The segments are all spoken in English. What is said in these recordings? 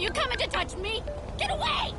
You coming to touch me? Get away!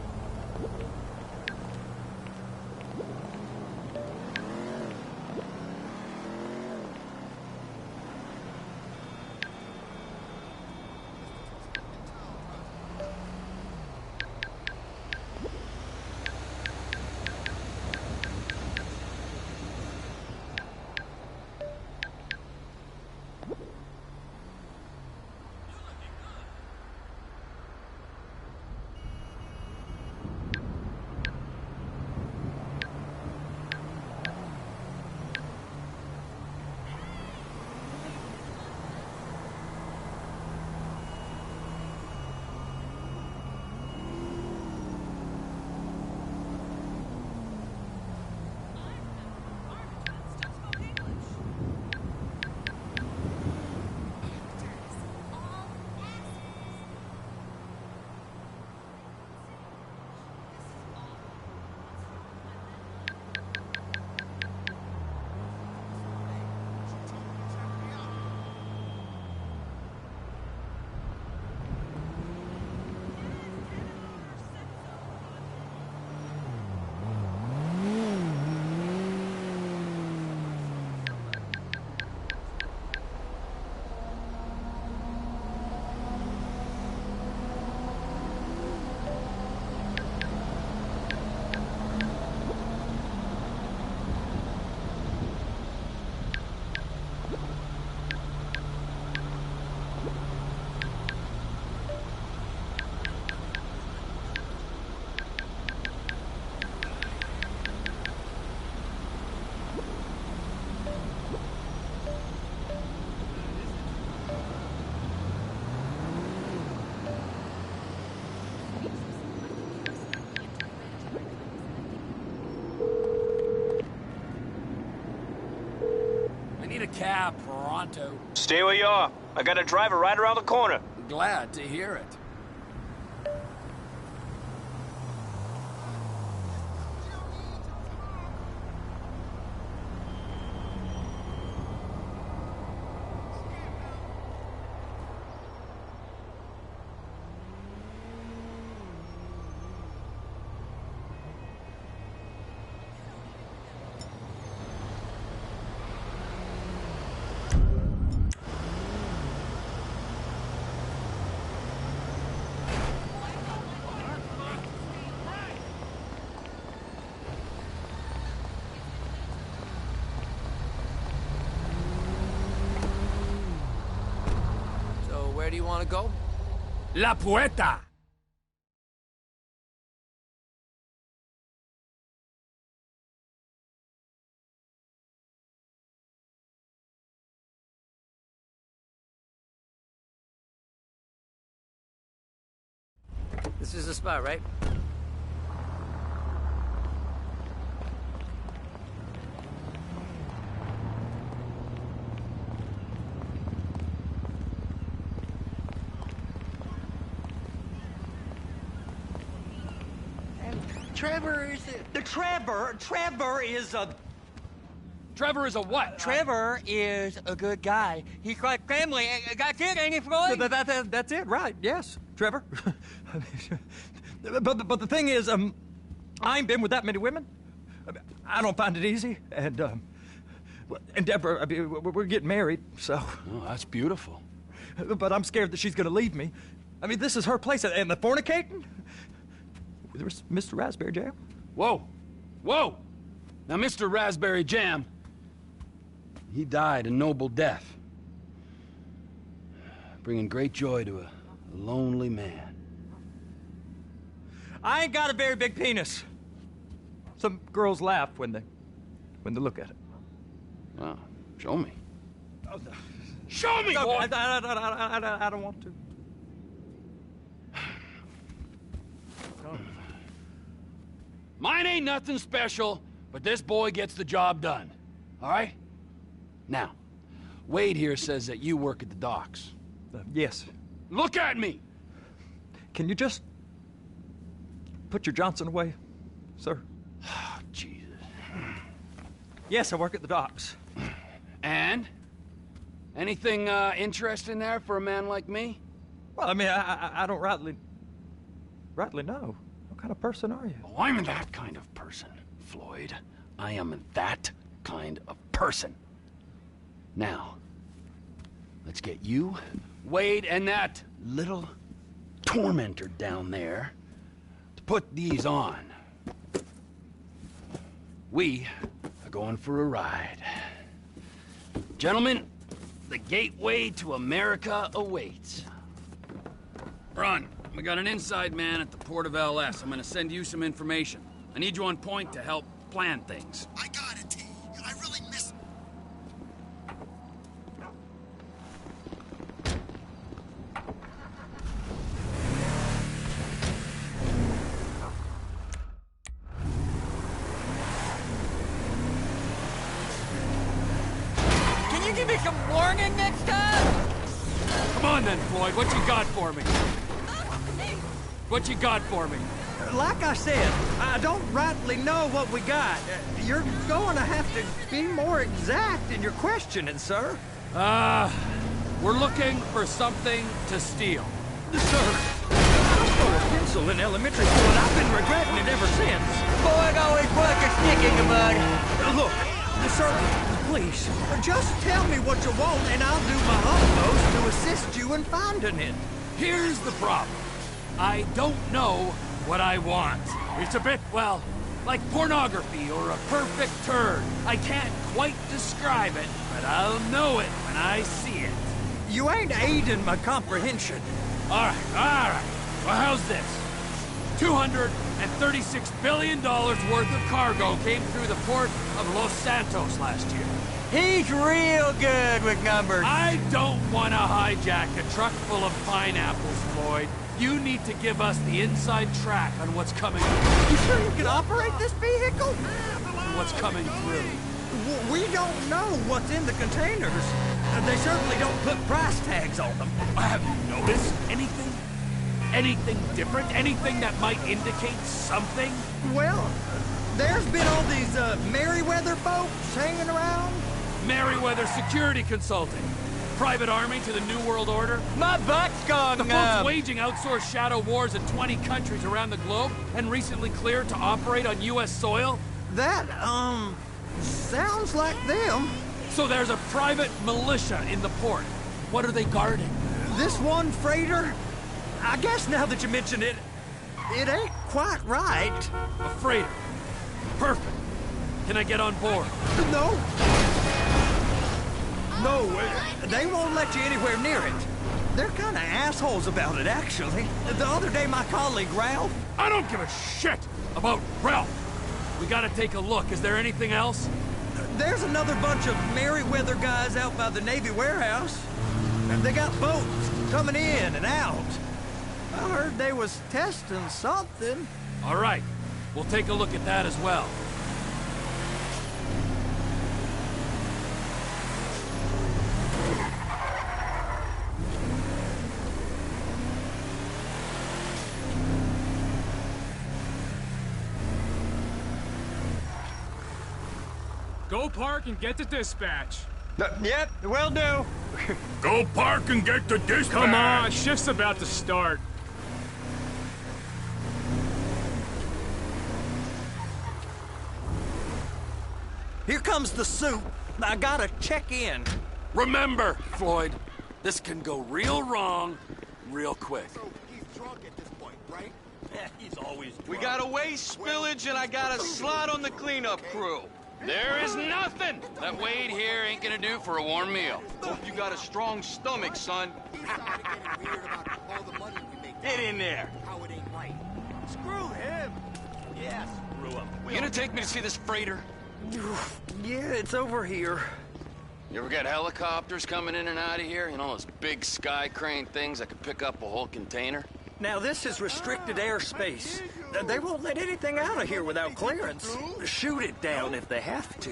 Need a cab, pronto. Stay where you are. I got a driver right around the corner. Glad to hear it. Where do you want to go? La Puerta! This is the spot, right? Trevor is Trevor is a Trevor is a what? Trevor is a good guy. He's got family. Got kid, ain't he, Floyd? That's it, right? Yes, Trevor. but the thing is, I ain't been with that many women. I don't find it easy, and Deborah, I mean, we're getting married, so. Oh, that's beautiful. But I'm scared that she's gonna leave me. I mean, this is her place, and the fornicating. There's Mr. Raspberry Jam. Whoa, whoa! Now, Mr. Raspberry Jam, he died a noble death, bringing great joy to a lonely man. I ain't got a very big penis. Some girls laugh when they look at it. Wow, show me. Oh, no. Show me, No, boy! I don't want to. Mine ain't nothing special, but this boy gets the job done. All right? Now, Wade here says that you work at the docks. Yes. Look at me! Can you just put your Johnson away, sir? Oh, Jesus. Yes, I work at the docks. And? Anything interesting there for a man like me? Well, I mean, I don't rightly rightly know. What kind of person are you? Oh, I'm that kind of person, Floyd. I am that kind of person. Now, let's get you, Wade, and that little tormentor down there to put these on. We are going for a ride. Gentlemen, the gateway to America awaits. Ron, we got an inside man at the port of LS. I'm gonna send you some information. I need you on point to help plan things. I got it, T. I really miss... Can you give me some warning next time? Come on then, Floyd, what you got for me? What you got for me? Like I said, I don't rightly know what we got. You're going to have to be more exact in your questioning, sir. We're looking for something to steal. Sir, I stole a pencil in elementary school, and I've been regretting it ever since. Boyd always puts a stick in the mud. Look, sir, please, just tell me what you want, and I'll do my utmost to assist you in finding it. Here's the problem. I don't know what I want. It's a bit, well, like pornography or a perfect turd. I can't quite describe it, but I'll know it when I see it. You ain't aiding my comprehension. All right. Well, how's this? $236 billion worth of cargo came through the port of Los Santos last year. He's real good with numbers. I don't want to hijack a truck full of pineapples, Floyd. You need to give us the inside track on what's coming through. You sure you can operate this vehicle? What's coming through. We don't know what's in the containers. They certainly don't put price tags on them. Have you noticed anything? Anything different? Anything that might indicate something? Well, there's been all these Merryweather folks hanging around. Merryweather Security Consulting. Private army to the New World Order. My butt's gone The numb. folks waging outsourced shadow wars in 20 countries around the globe and recently cleared to operate on U.S. soil. That, sounds like them. So there's a private militia in the port. What are they guarding? This one freighter? I guess now that you mention it, it ain't quite right. A freighter. Perfect. Can I get on board? No. No, they won't let you anywhere near it. They're kind of assholes about it, actually. The other day, my colleague, Ralph... I don't give a shit about Ralph. We gotta take a look. Is there anything else? There's another bunch of Merryweather guys out by the Navy warehouse. They got boats coming in and out. I heard they was testing something. All right. We'll take a look at that as well. Go park and get to dispatch. Yep, will do. Go park and get the dispatch. Come on, shift's about to start. Here comes the soup. I gotta check in. Remember, Floyd, this can go real wrong real quick. So he's drunk at this point, right? He's always drunk. We got a waste spillage and I got a slot on the cleanup crew. There is nothing that Wade here ain't gonna do for a warm meal. Hope you got a strong stomach, son. He started getting weird about all the money we make. Get in there. How it ain't right. Screw him. Yeah, screw him. You gonna take me to see this freighter? Yeah, it's over here. You ever got helicopters coming in and out of here? You know, those big sky crane things that could pick up a whole container? Now, this is restricted airspace. They won't let anything out of here without clearance. Shoot it down if they have to.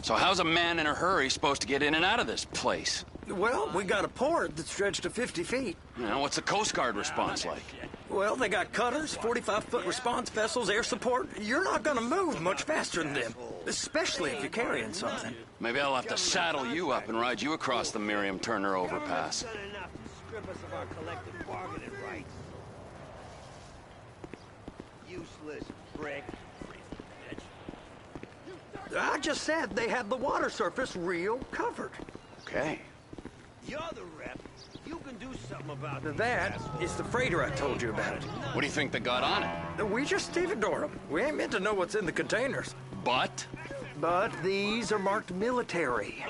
So how's a man in a hurry supposed to get in and out of this place? Well, we got a port that's stretched to 50 feet. You know, what's the Coast Guard response like? Well, they got cutters, 45-foot response vessels, air support. You're not gonna move much faster than them, especially if you're carrying something. Maybe I'll have to saddle you up and ride you across the Miriam Turner overpass. useless prick. I just said they had the water surface real covered. Okay. You're the rep. You can do something about That is the freighter I told you about. What do you think they got on it? We just stevedore them. We ain't meant to know what's in the containers. But? But these are marked military.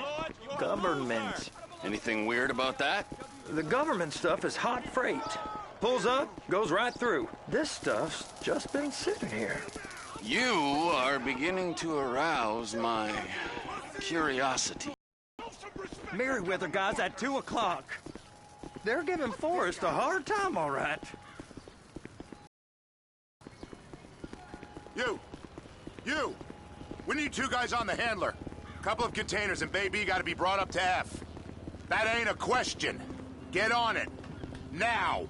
Government. Anything weird about that? The government stuff is hot freight. Pulls up, goes right through. This stuff's just been sitting here. You are beginning to arouse my curiosity. Merryweather guys at 2 o'clock. They're giving Forrest a hard time, all right. You! We need 2 guys on the handler. Couple of containers and Baby gotta be brought up to F. That ain't a question. Get on it. Now!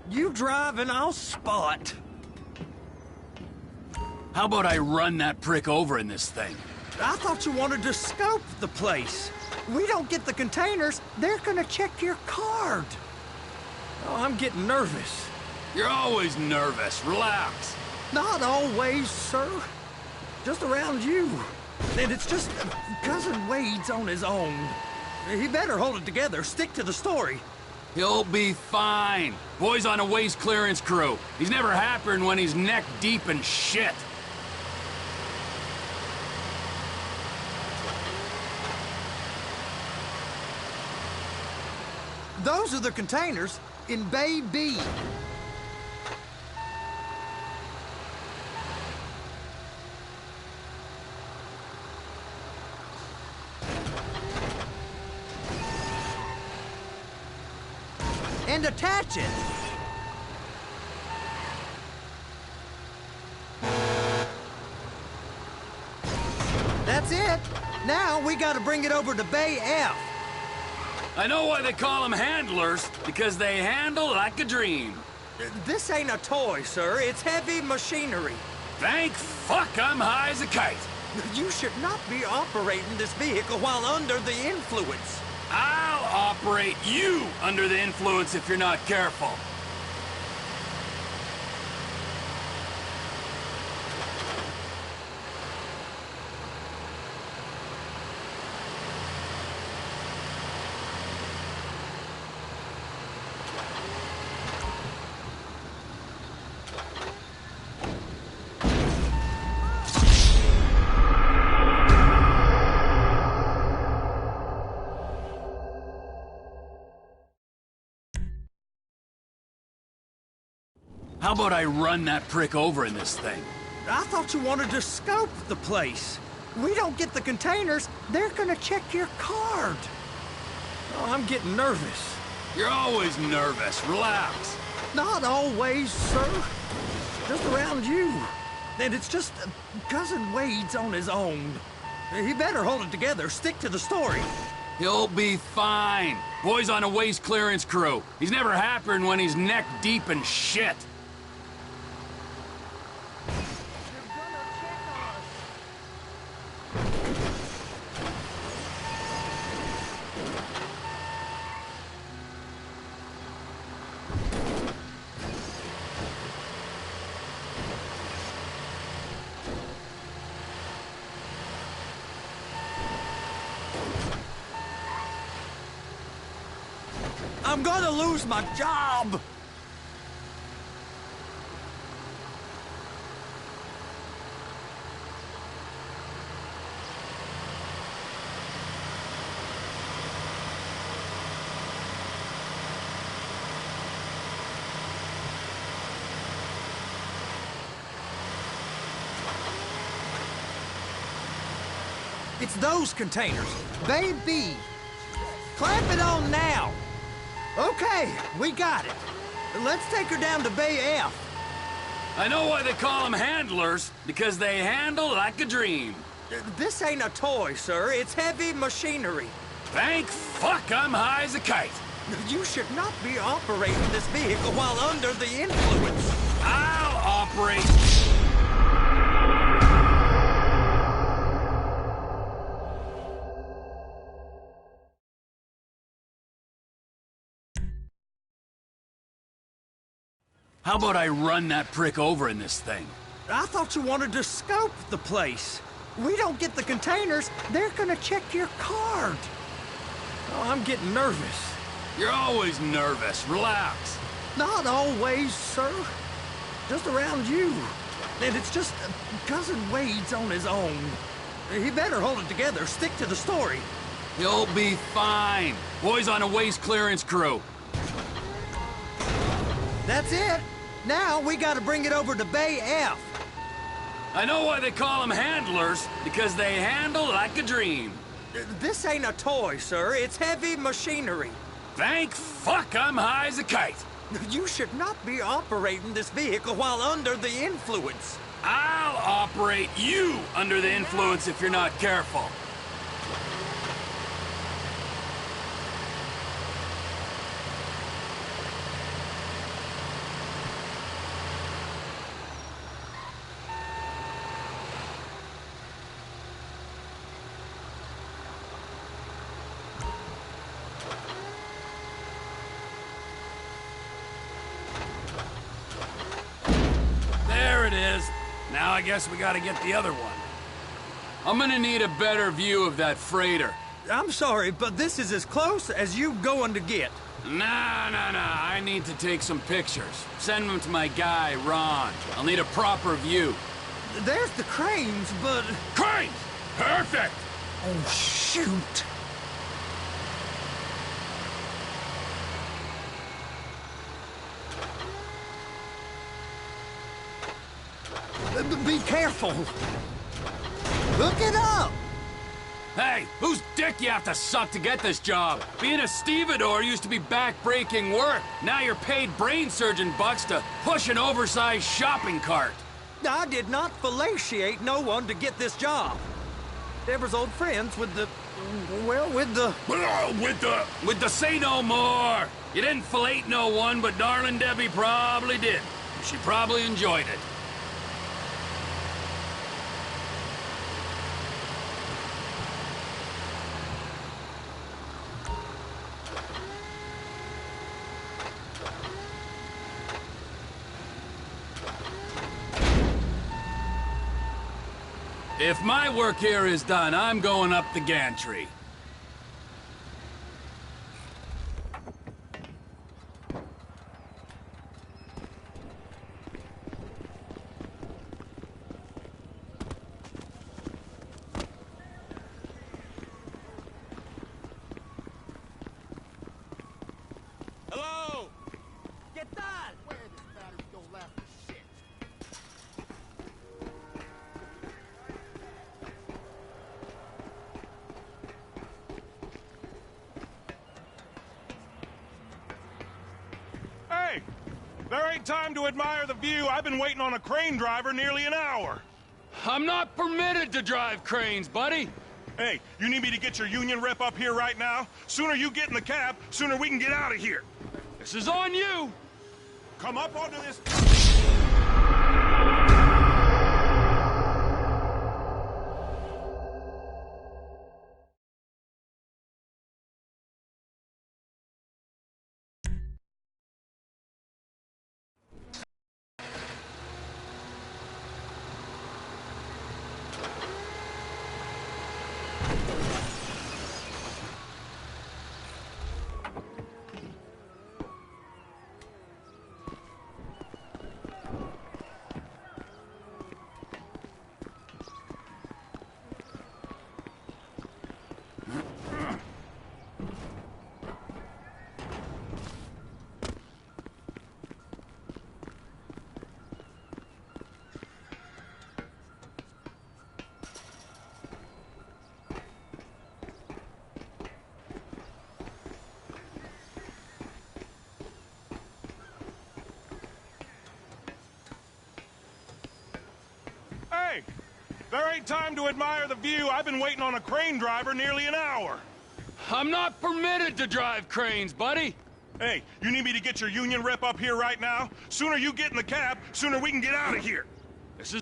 You drive and I'll spot. How about I run that prick over in this thing? I thought you wanted to scope the place. We don't get the containers, they're gonna check your card. Oh, I'm getting nervous. You're always nervous. Relax. Not always, sir. Just around you. And it's just Cousin Wade's on his own. He better hold it together, stick to the story. He'll be fine. Boy's on a waste clearance crew. He's never happier than when he's neck deep in shit. Those are the containers in Bay B. And attach it. That's it. Now we gotta bring it over to Bay F. I know why they call them handlers, because they handle like a dream. This ain't a toy, sir. It's heavy machinery. Thank fuck I'm high as a kite. You should not be operating this vehicle while under the influence. I'll operate you under the influence if you're not careful. How about I run that prick over in this thing? I thought you wanted to scope the place. We don't get the containers, they're gonna check your card. Oh, I'm getting nervous. You're always nervous. Relax. Not always, sir. Just around you. And it's just Cousin Wade's on his own. He better hold it together, stick to the story. He'll be fine. Boy's on a waste clearance crew. He's never happier than when he's neck deep in shit. I'm gonna lose my job! It's those containers. Bay B. Clamp it on now. Okay, we got it. Let's take her down to Bay F. I know why they call them handlers, because they handle like a dream. This ain't a toy, sir. It's heavy machinery. Thank fuck I'm high as a kite. You should not be operating this vehicle while under the influence. I'll operate How about I run that prick over in this thing? I thought you wanted to scope the place. We don't get the containers, they're gonna check your card. Oh, I'm getting nervous. You're always nervous. Relax. Not always, sir. Just around you. And it's just Cousin Wade's on his own. He better hold it together. Stick to the story. You'll be fine. Boys on a waste clearance crew. That's it. Now we gotta bring it over to Bay F. I know why they call them handlers, because they handle like a dream. This ain't a toy, sir. It's heavy machinery. Thank fuck I'm high as a kite. You should not be operating this vehicle while under the influence. I'll operate you under the influence if you're not careful. There it is. Now I guess we gotta get the other one. I'm gonna need a better view of that freighter. I'm sorry, but this is as close as you going to get. Nah. I need to take some pictures. Send them to my guy, Ron. I'll need a proper view. There's the cranes, but... Cranes! Perfect! Oh, shoot. Be careful. Hook it up. Hey, whose dick you have to suck to get this job? Being a stevedore used to be back-breaking work. Now you're paid brain surgeon bucks to push an oversized shopping cart. I did not fellatiate no one to get this job. Deborah's old friends with the... well, with the... With the say no more. You didn't fillet no one, but darling Debbie probably did. She probably enjoyed it. If my work here is done, I'm going up the gantry. Hello? Get that! Where this battery don't last for shit. Hey! There ain't time to admire the view. I've been waiting on a crane driver nearly an hour. I'm not permitted to drive cranes, buddy. Hey, you need me to get your union rep up here right now? Sooner you get in the cab, sooner we can get out of here. This is on you. Come up onto this... Hey! There ain't time to admire the view. I've been waiting on a crane driver nearly an hour. I'm not permitted to drive cranes, buddy. Hey, you need me to get your union rep up here right now? Sooner you get in the cab, sooner we can get out of here. This is...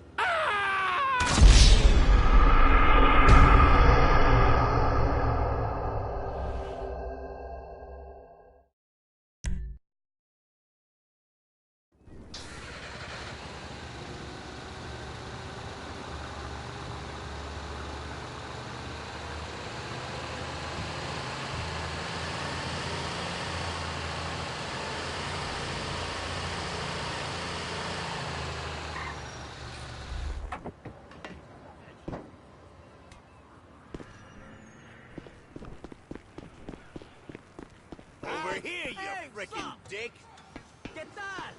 here, you frickin' dick! ¿Qué tal?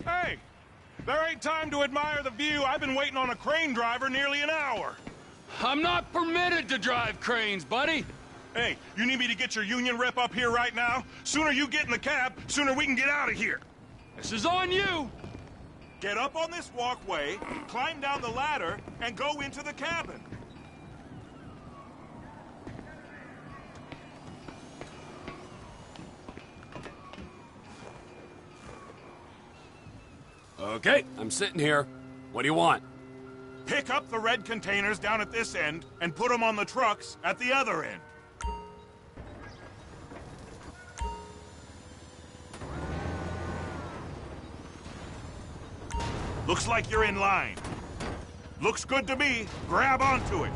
Hey! There ain't time to admire the view. I've been waiting on a crane driver nearly an hour. I'm not permitted to drive cranes, buddy. Hey, you need me to get your union rep up here right now? Sooner you get in the cab, sooner we can get out of here. This is on you. Get up on this walkway, climb down the ladder, and go into the cabin. Okay, I'm sitting here. What do you want? Pick up the red containers down at this end and put them on the trucks at the other end. Looks like you're in line. Looks good to me. Grab onto it.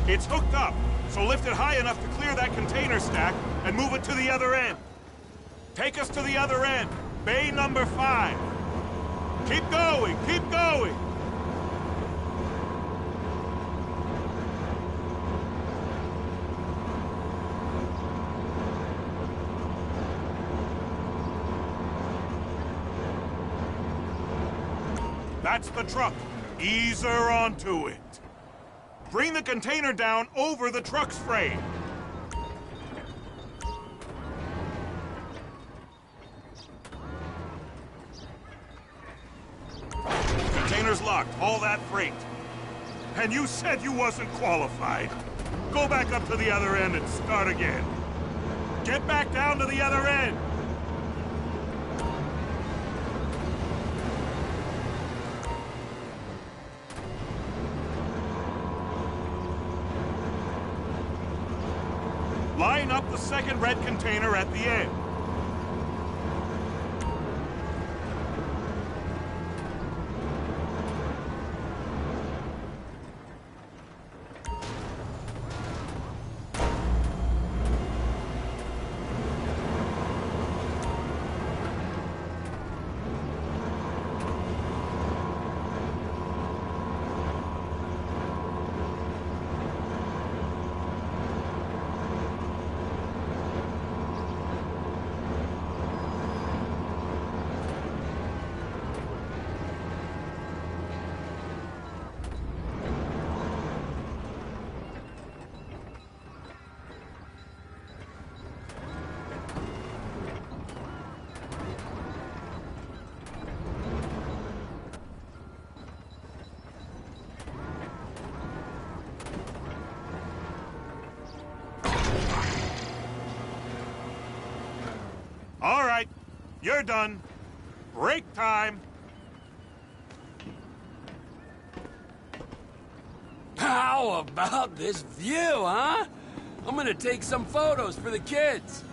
It's hooked up, so lift it high enough to clear that container stack and move it to the other end. Take us to the other end. Bay number 5. Keep going, keep going. That's the truck. Ease her onto it. Bring the container down over the truck's frame. Container's locked, all that freight. And you said you wasn't qualified. Go back up to the other end and start again. Get back down to the other end. Line up the second red container at the end. All right, you're done. Break time. How about this view, huh? I'm gonna take some photos for the kids.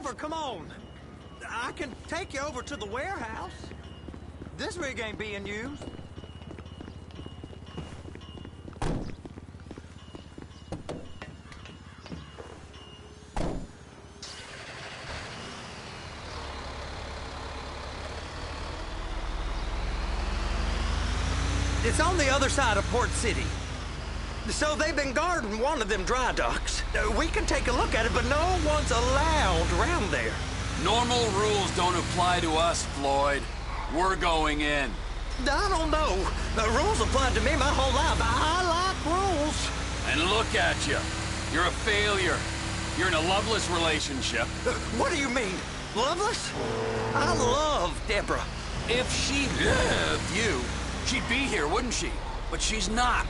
Trevor, come on. I can take you over to the warehouse. This rig ain't being used. It's on the other side of Port City. So they've been guarding one of them dry docks. We can take a look at it, but no one's allowed around there. Normal rules don't apply to us, Floyd. We're going in. I don't know. The rules applied to me my whole life. I like rules. And look at you. You're a failure. You're in a loveless relationship. What do you mean? Loveless? I love Deborah. If she loved you, she'd be here, wouldn't she? But she's not.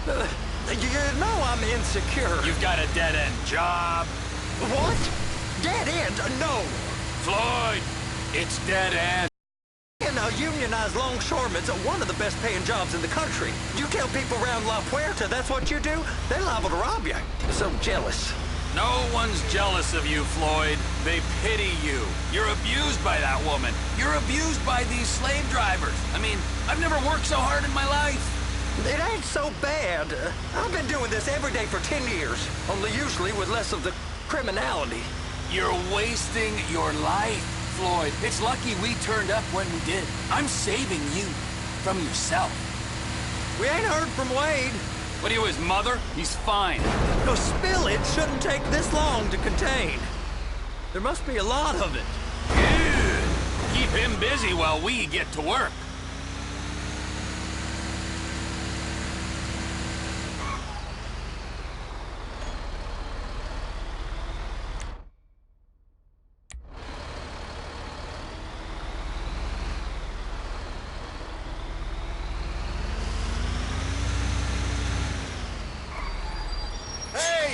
You know I'm insecure. You've got a dead-end job. What? Dead end? No. Floyd, it's dead end. And unionized longshoremen's one of the best paying jobs in the country. You tell people around La Puerta that's what you do, they're liable to rob you. So jealous. No one's jealous of you, Floyd. They pity you. You're abused by that woman. You're abused by these slave drivers. I mean, I've never worked so hard in my life. It ain't so bad. I've been doing this every day for 10 years, only usually with less of the criminality. You're wasting your life, Floyd. It's lucky we turned up when we did. I'm saving you from yourself. We ain't heard from Wade. What are you, his mother? He's fine. No, spillage shouldn't take this long to contain. There must be a lot of it. Good. Keep him busy while we get to work.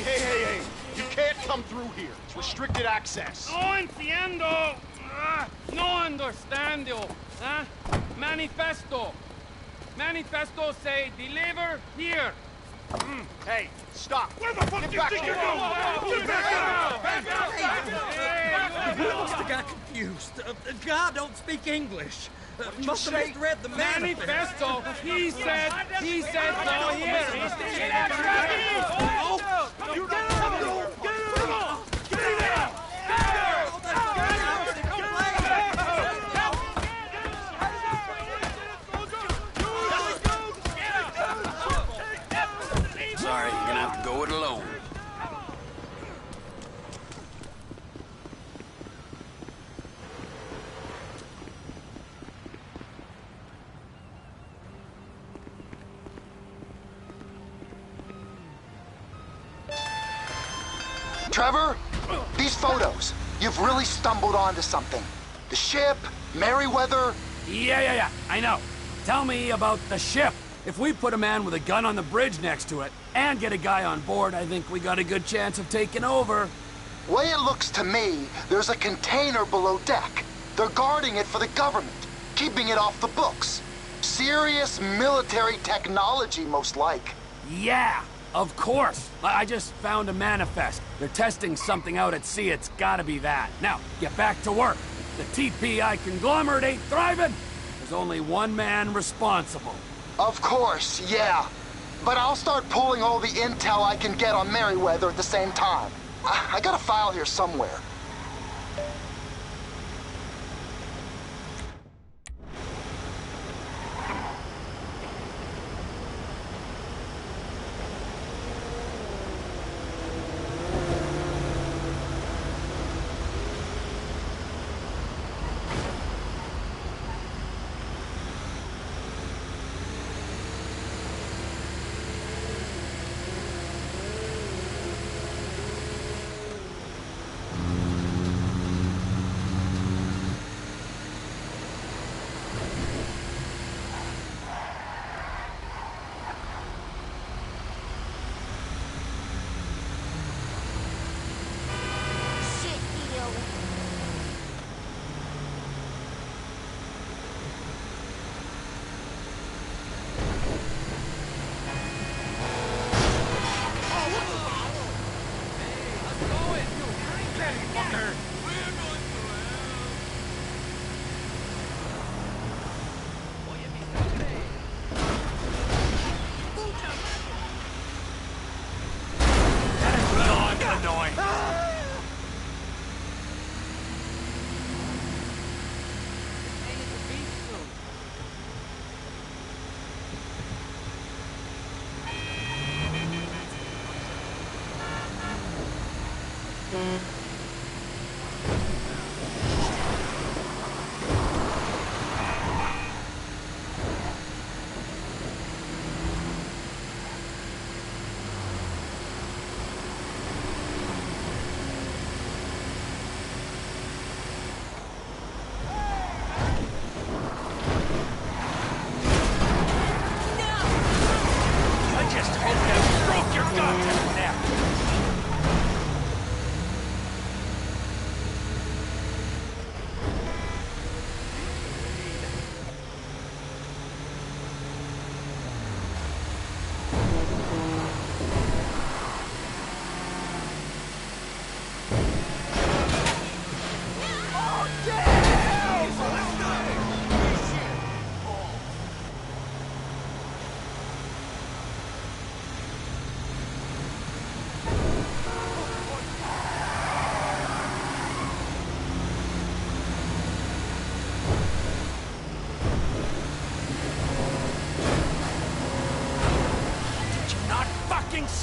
Hey! You can't come through here. It's restricted access. No entiendo. No understando. Manifesto. Manifesto say deliver here. Hey, stop. Where the fuck Get do you back think here. you're going? Get back here. You must have got confused. God don't speak English. Must have misread the Manifesto. He said no here. You get out! Get out! Get out! Sorry, you're gonna have to go it alone. Trevor, these photos, you've really stumbled onto something. The ship, Merryweather. Yeah, I know. Tell me about the ship. If we put a man with a gun on the bridge next to it and get a guy on board, I think we got a good chance of taking over. Way it looks to me, there's a container below deck. They're guarding it for the government, keeping it off the books. Serious military technology, most like. Yeah, of course. I just found a manifest. They're testing something out at sea. It's gotta be that. Now, get back to work. The TPI conglomerate ain't thriving. There's only one man responsible. Of course, yeah. But I'll start pulling all the intel I can get on Merryweather at the same time. I got a file here somewhere.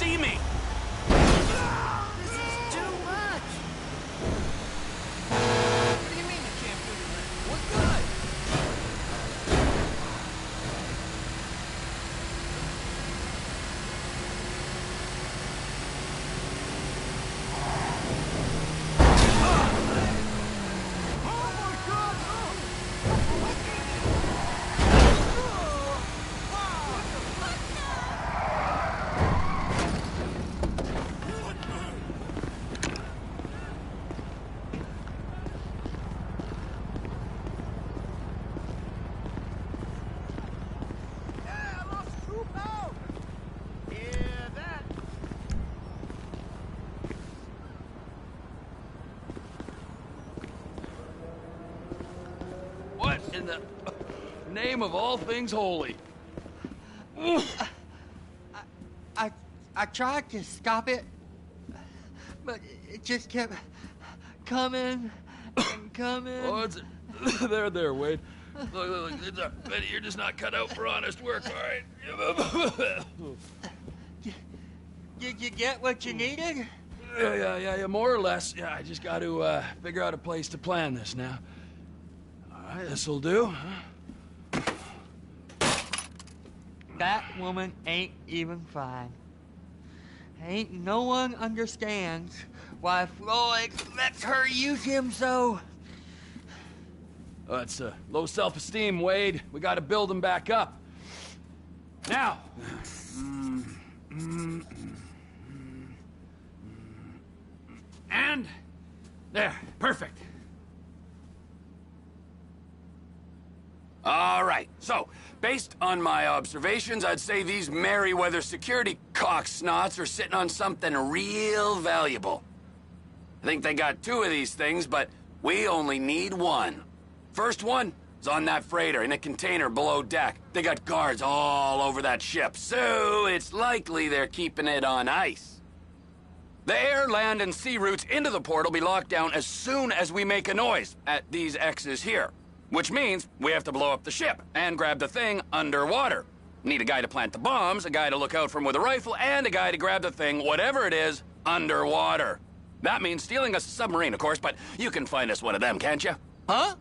see me! This is too much! What do you mean you can't do that? What good? What in the name of all things holy? I tried to stop it, but it just kept coming and coming. Oh, it's there, Wade. Look, Benny, you're just not cut out for honest work, all right? Did you get what you needed? Yeah, more or less. Yeah, I just got to figure out a place to plan this now. All right, this'll do. That woman ain't even fine. Ain't no one understands why Floyd lets her use him so. Oh, it's low self-esteem, Wade. We got to build him back up. Now. And there, perfect. All right, so, based on my observations, I'd say these Merryweather security cocksnots are sitting on something real valuable. I think they got 2 of these things, but we only need 1. First one is on that freighter in a container below deck. They got guards all over that ship, so it's likely they're keeping it on ice. The air, land, and sea routes into the port will be locked down as soon as we make a noise at these X's here. Which means we have to blow up the ship and grab the thing underwater. Need a guy to plant the bombs, a guy to look out for him with a rifle, and a guy to grab the thing, whatever it is, underwater. That means stealing us a submarine, of course, but you can find us one of them, can't you? Huh?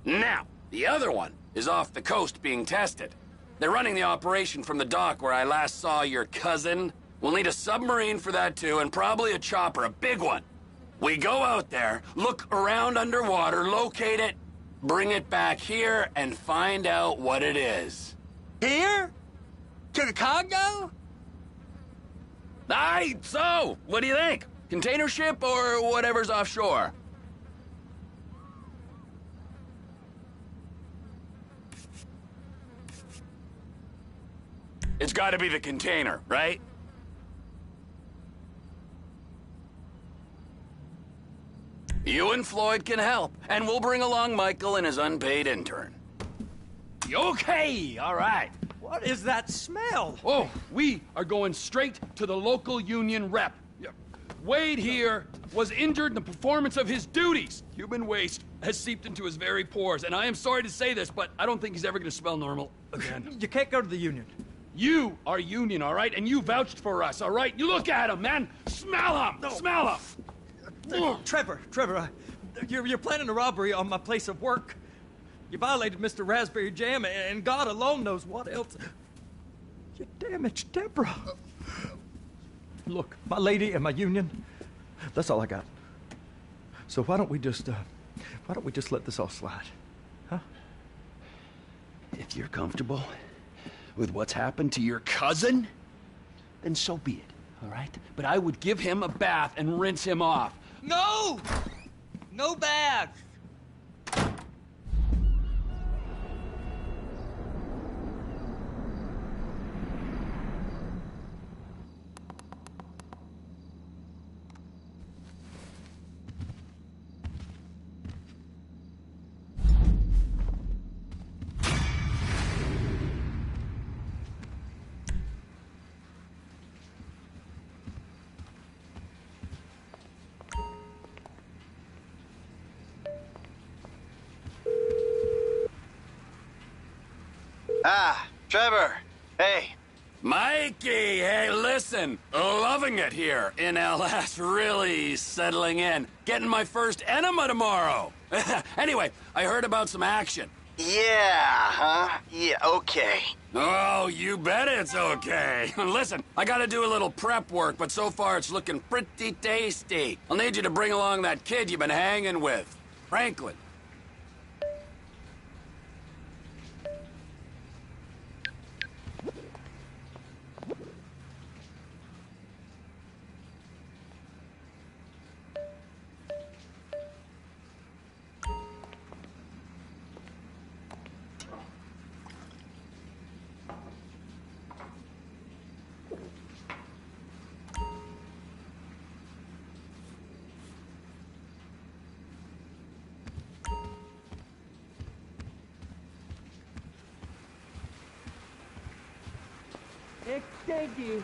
Now, the other one is off the coast being tested. They're running the operation from the dock where I last saw your cousin. We'll need a submarine for that too, and probably a chopper, a big one. We go out there, look around underwater, locate it, bring it back here, and find out what it is. Here? To the Congo? Aye, so, what do you think? Container ship or whatever's offshore? It's gotta be the container, right? You and Floyd can help, and we'll bring along Michael and his unpaid intern. Okay, all right. What is that smell? Oh, we are going straight to the local union rep. Wade here was injured in the performance of his duties. Human waste has seeped into his very pores, and I am sorry to say this, but I don't think he's ever going to smell normal again. You can't go to the union. You are union, all right? And you vouched for us, all right? You look at him, man. Smell him. No. Smell him. Trevor, you're planning a robbery on my place of work. You violated Mr. Raspberry Jam, and God alone knows what else. You damaged Deborah. Look, my lady and my union, that's all I got. So why don't we just let this all slide, huh? If you're comfortable with what's happened to your cousin, then so be it, all right? But I would give him a bath and rinse him off. No! No bath! Ah, Trevor. Hey, Mikey, hey, listen. Loving it here in LS. Really settling in. Getting my first enema tomorrow. Anyway, I heard about some action. Yeah, huh? Yeah, okay. Oh, you bet it's okay. Listen, I gotta do a little prep work, but so far it's looking pretty tasty. I'll need you to bring along that kid you've been hanging with, Franklin. Thank you.